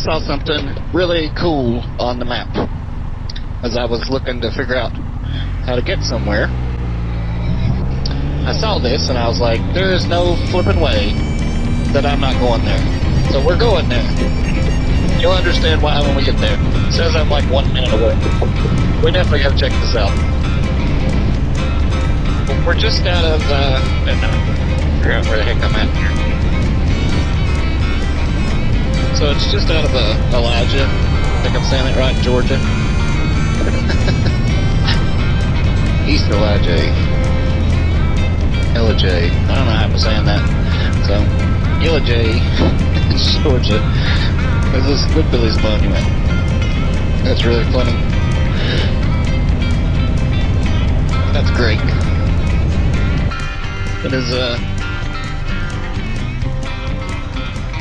saw something really cool on the map as I was looking to figure out how to get somewhere. I saw this and I was like, there is no flipping way that I'm not going there. So we're going there. You'll understand why when we get there. It says I'm like 1 minute away. We definitely gotta check this out. We're just out of, I figure out where the heck I'm at here. So it's just out of Elijah. I think I'm saying it right, Georgia. East Elijah. Elijah. I don't know how I'm saying that. So, Elijah, Georgia. There's this Squidbillies monument. That's really funny. That's great. It is a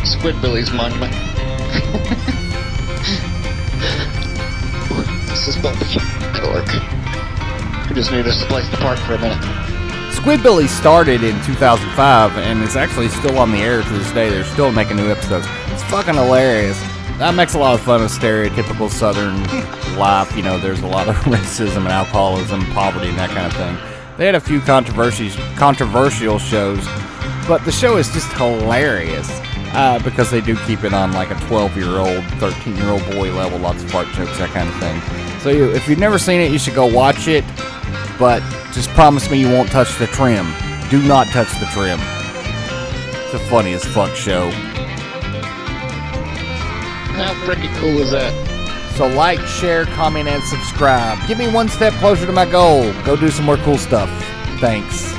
Squidbillies monument. This is bumpy. That'll work. We just need this place to park for a minute. Squidbillies started in 2005 and is actually still on the air to this day. They're still making new episodes. It's fucking hilarious. That makes a lot of fun of stereotypical Southern life. You know, there's a lot of racism and alcoholism, poverty, and that kind of thing. They had a few controversial shows, but the show is just hilarious because they do keep it on like a 12-year-old, 13-year-old boy level, lots of fart jokes, that kind of thing. So if you've never seen it, you should go watch it, but just promise me you won't touch the trim. Do not touch the trim. It's the funniest fuck show. How freaking cool is that? So like, share, comment, and subscribe. Get me one step closer to my goal. Go do some more cool stuff. Thanks.